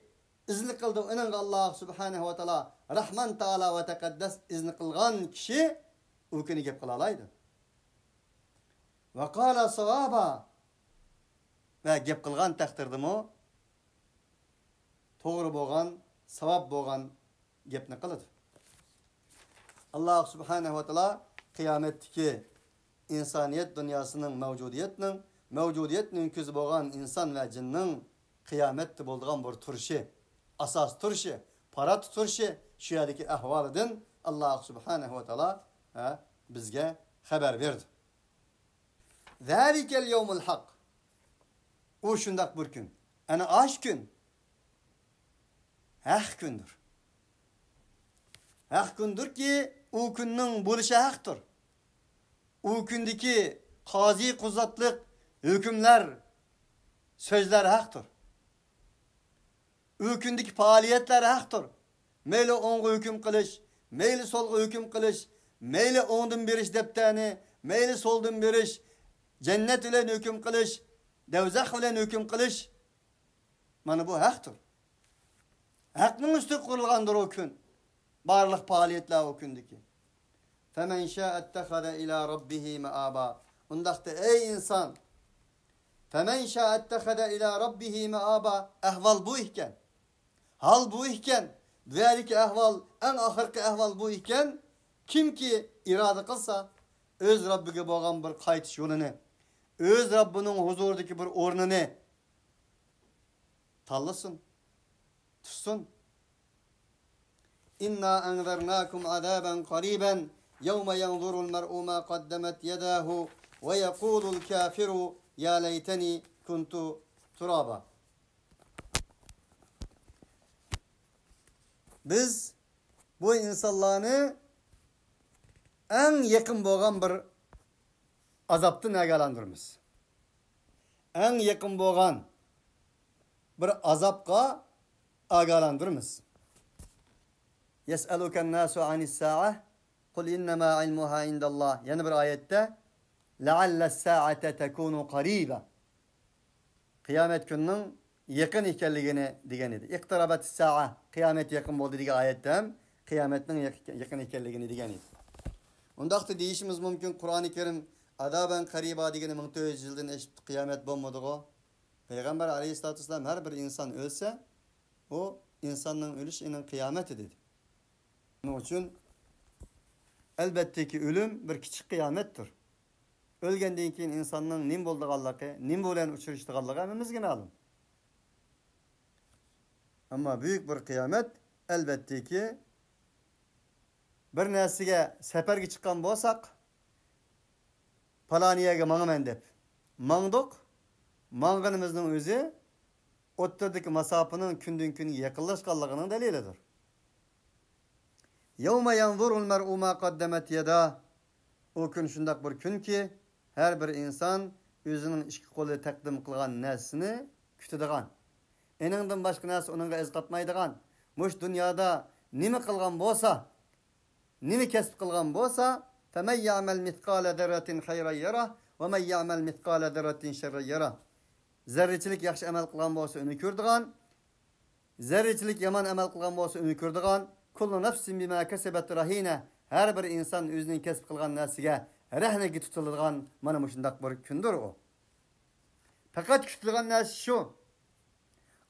izni kıldı onun Allah subhanahu ve taala Rahman Taala ve tekaddes izni kılgan kişi o günü gep kılalaydı. Ve kâle savaba ve gep kılgan takdirdi mi doğru boğan, savab boğan gepni kılıdı. Allah subhanahu ve taala kıyametteki insaniyet dünyasının mevcudiyetinin küzü boğan insan ve cinnin kıyamette bulduğun bir turşi, asas turşi, para turşi, şuradaki ahvalıdın Allah subhanahu ve taala bizge haber verdi. Zalikel yevmul hak. O şundak bir gün. Ana aş gün. Hak gündür. Hak gündür ki o günün buluşu haktır. O gündeki kazi kuzatlık hükümler, sözler haktır. O gündeki faaliyetler haktır. Meyli ongu hüküm kılış, meyli solgu hüküm kılış, meyli ondan biriş deptani, meyli soldan biriş, cennet ile hüküm kılış, devzak ile hüküm kılış. Mana bu haktır. Hakkın üstü kurulgandır o gün. Barlık faaliyetler o gündeki. فَمَنْ شَاءَ اتَّخَذَ اِلَى رَبِّهِ مَآبًا. Ondaqda ey insan, فَمَنْ شَاءَ اتَّخَذَ اِلَى رَبِّهِ مَآبًا. Ehval bu iken. Hal bu iken. Zalike ehval, en ahirki ehval bu iken. Kim ki irade kılsa, öz Rabbige boğan bir kaytiş yolunu, öz Rabbinin huzurdaki bir ornunu tallasın, tutsun. İnna enzernâkum azâben qarîben yevme yanzurul mer'u mâ kaddemet yedâhu ve yekûlul kâfiru ya leyteni kuntu turaba. Biz bu insanlarını en yakın boğan bir azaptı nagalandırmız. En yakın boğan bir azapka agalandırmız. Yes'eluken nasu anis sa'ah kul innema ilmuha indallah. Yani bir ayette lealles sa'ate tekunu qariba. Kıyamet gününün yakın ikenligini digen idi. İktirabatis sa'ah. Kıyamet yakın oldu diye ayette kıyametin yakın ikenligini digen idi. Ondaqda deyişimiz mümkün. Kur'an-ı Kerim adaben qariba degeni 1400 yıldan eşit kıyamet bolmadı o. Peygamber aleyhissalatü vesselam her bir insan ölse o insanın ölüşünün kıyameti dedi. Onun için elbette ki ölüm bir küçük kıyamettir. Ölgenden keyin insanın nim bolduğanlığı, nim bilen uçuruşduğanlığı hemimizge ma'lum. Ama büyük bir kıyamet elbette ki bir narsaga seferge chiqqan bo'lsak, palaniyaga mangman deb mangdiq. Mang'inimizning o'zi o'ttidagi masofani kundan kunga yaqinlashganligining dalilidir. Yawma yanzurul mer'u ma qaddamat yada. O kun shundoq bir kunki, har bir inson o'zining ikki qo'li taqdim qilgan narsasini kutadigan. Eningdan boshqa narsa uningga izqatmaydigan. Mush dunyoda nima qilgan bo'lsa, nima kasb qilgan bo'lsa, faman ya'mal mithqala zarratin khayran yarah va man ya'mal mithqala zarratin sharran yarah. Zarrachilik yaxshi amal qilgan bo'lsa uni ko'rdigan, zarrachilik yomon amal qilgan bo'lsa uni ko'rdigan. Kullu nafsin bima kasabat rahina. Har bir inson o'zining kasb qilgan narsiga rahnaga tutiladigan mana shundaq bir kundir u. Faqat kutilgan narsa shu.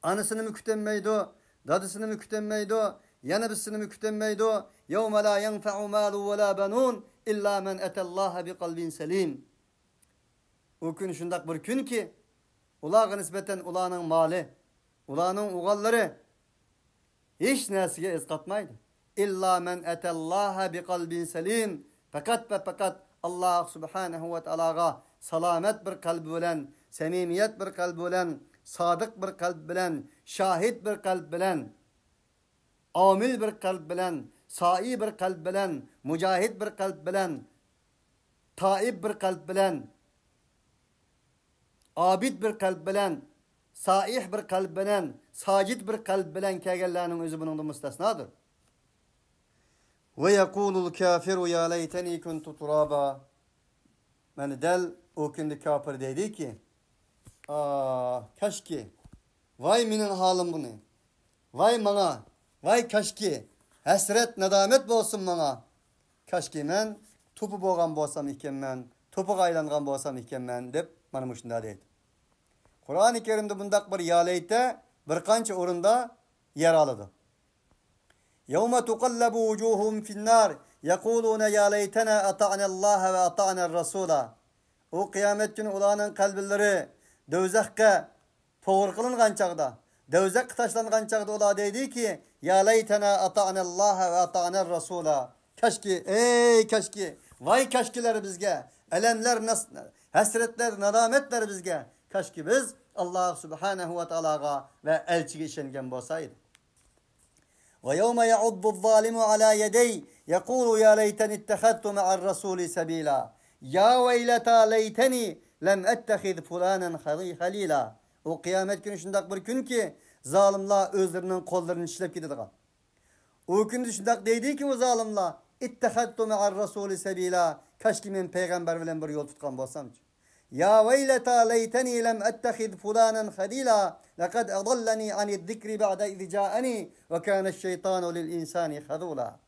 Anasını mı kütenmeydi, dadısını mı kütenmeydi, yana birisini mi kütenmeydi. يَوْمَ لَا يَنْفَعُ مَالُ وَلَا بَنُونَ إِلَّا مَنْ أَتَى اللّٰهَ بِقَلْبٍ سَلِيمٍ. O gün şundak bir gün ki, ulağa nispeten ulağının mali, ulağının uğalları hiç nesige izkatmaydı. İlla men etellaha bi kalbin selim. Fakat ve fakat Allah subhanahu ve teala'ga salamet bir kalbi bilen, samimiyet bir kalbi bilen, sadık bir kalp bilen, şahit bir kalp bilen, amil bir kalp bilen, sai bir kalp bilen, mücahit bir kalp bilen, taib bir kalp bilen, abid bir kalp bilen, saih bir kalp bilen, sacid bir kalp bilen kelganlarning o'zi buningda mustasnodir. Ve yekulul kafiru ya leyteni kuntu turaba. Yani del o günde kafir dedi ki, kaşki, vay minin halim bunu, vay mana, vay kaşki, hasret, nedamet bolsun bana. Kaşki men topu boğan bolsam iken men, topu aylangan bolsam iken men dep bana muşunda deydi. Kur'an-ı Kerim'de bundak bir yaleyte bir kança orunda yer aladı. يَوْمَ تُقَلَّبُ وُجُوهُمْ فِي النَّارِ يَقُولُونَ يَا لَيْتَنَا أَطَعْنَا اللّٰهَ وَأَطَعْنَا الرَّسُولَ. O kıyamet günü ulanın kalbilleri dövzekke poğur kılıngan çağda, dövzek taşlangan çağda ola dedi ki ya leytena ata'na Allah ve ata'na Rasula. Keşke, ey keşke, vay keşkeler bizge, elemler, hasretler, nadametler bizge. Keşke biz Allah subhanahu ve teala'ga ve elçiye işengen bolsaydı. Ve yevme ya'uddu zalimu ala yedey yekulu ya leyten ittehadtu ma'ar rasuli sebila. Ya veyleta leyteni lem ettehiz fulanen halila. O kıyamet günü şundak bir gün ki zalimler özlerinin kollarını işlep gidiyor. O gün şundak deydi ki o zalimler ittehadtu ma'ar rasuli sebila. Keşke men peygamber bilen bir yol tutkan bolsam. Ya veyleta leyteni lem ettehiz fulanen halila. Lekad adallani anid zikri ba'da iz ca'ani ve kâne'ş-şeytanu lil insani khazula.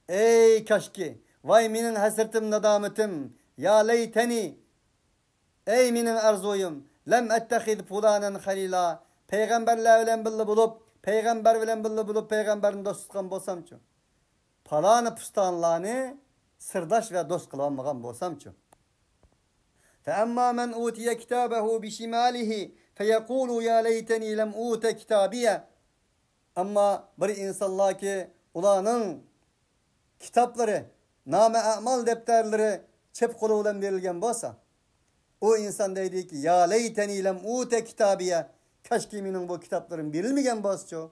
Ey keşke, vay minin hasretim, nadametim, ya leyteni, ey minin arzuyum, Lem ettehiz fulanen halila. Peygamberler bilen birli bulup, peygamber bilen birli bulup, peygamberin dost tutkan bolsamçı. Palanı pustanlarını sırdaş ve dost kılanmagan bolsamçı. Fe emma men utiye kitabehu bişimalihi feyekulu ya leyteni lem ute kitabiye. Ama bir insanlar ki ulanın kitapları, name amal defterleri çöp kolu bilen verilgen bolsa, o insan deydi ki ya leyteni lem ute kitabiye. Kaşki minin bu kitapların verilmegen bolsa.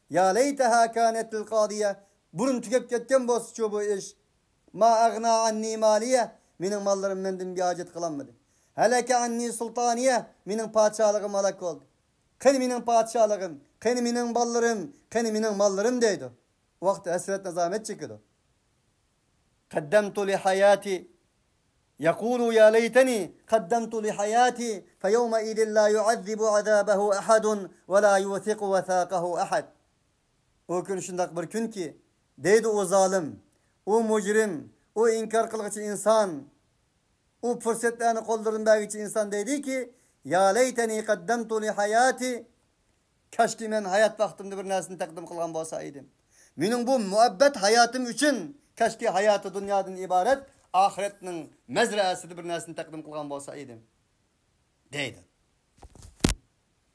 Ya leyteha kanetil qadiye. Burun tükep ketken bolsa bu iş. Ma agna anni maliye. Minin mallarım menden bir hacet kılanmadı. Heleke anni sultaniye. Minin padişahlığım halak oldu. Keni minin padişahlığım, keni minin ballarım, keni minin mallarım deydi. O vakti esret nezamet çekiyordu. Kaddemtu li hayati. Yekulu ya leyteni kaddemtu li hayati. Fe yevme idin la yuazzibu azabehu ahadun ve la yuthiqu vethaqahu ahad. O gün şundak bir gün ki deydi o zalim, o mucrim, o inkar kılgıcı insan, o fırsatlarını koldurduğundaki insan dedi ki ya leyteni kaddemtu li hayati. Kaşki men hayat vaktimde bir narsini takdim kılgan bolsaydım. Mening bu muhabbet hayatım için kaşki hayatı dünyadan ibaret ahiretning mezraasida bir narsini takdim kılgan bolsaydım deydi.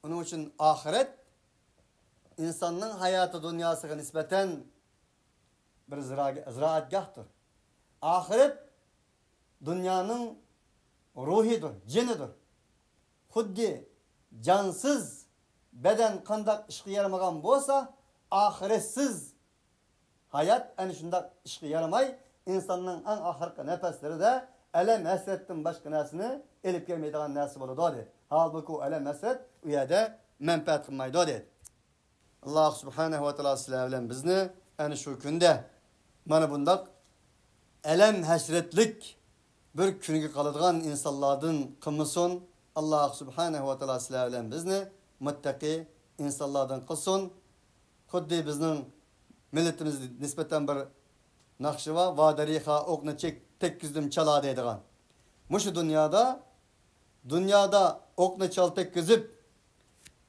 Onun için ahiret insanın hayatı dünyasına nispeten bir ziraatgahtır. Ahiret dünyanın ruhidir, cinidir. Xuddi cansız beden kandak işqi yaramagan bolsa, ahiretsiz hayat ana şundak işqi yaramay, insanın en ahirki nefesleri de elem hasrettin başka narsini elip gelmeydigan narsa boladi dedi. Halbuki o elem hasret u yerda menfaat qilmaydi dedi. Allah subhanahu ve taala sizlar bilen bizni ana shu kunda mana bundak elem hasretlik bir kunga qoladigan insonlardan qilmasin. Allah subhanahu ve taala sizlar bilen bizni muttaqi insonlardan qilsin. Xuddi bizning millatimiz nisbatan bir naqshiva va dariqa o'qni tekkizdim chala deydigan. Mushu dünyada o'qni chal tekkizib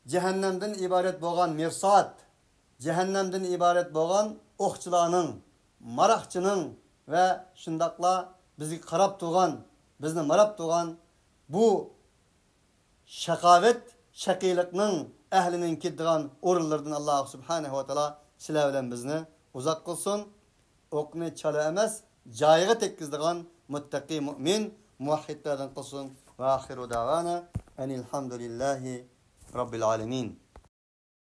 cehennemden ibaret bo'lgan mirsat, cehennemden ibaret bo'lgan o'qchilarning, maraqchining ve shundaqla bizni qarab turgan, bizni marab turgan bu shaqovat, shaqilikning ahlining ketgan o'rinlardan Alloh subhanahu va taolo sizlar bilan bizni uzoq qilsin. O'qni chala emas, joyiga tekkizdigan muttaqi mu'min muvahhidlardan qilsin. Va axiru davana enilhamdülillahi rabbil alamin.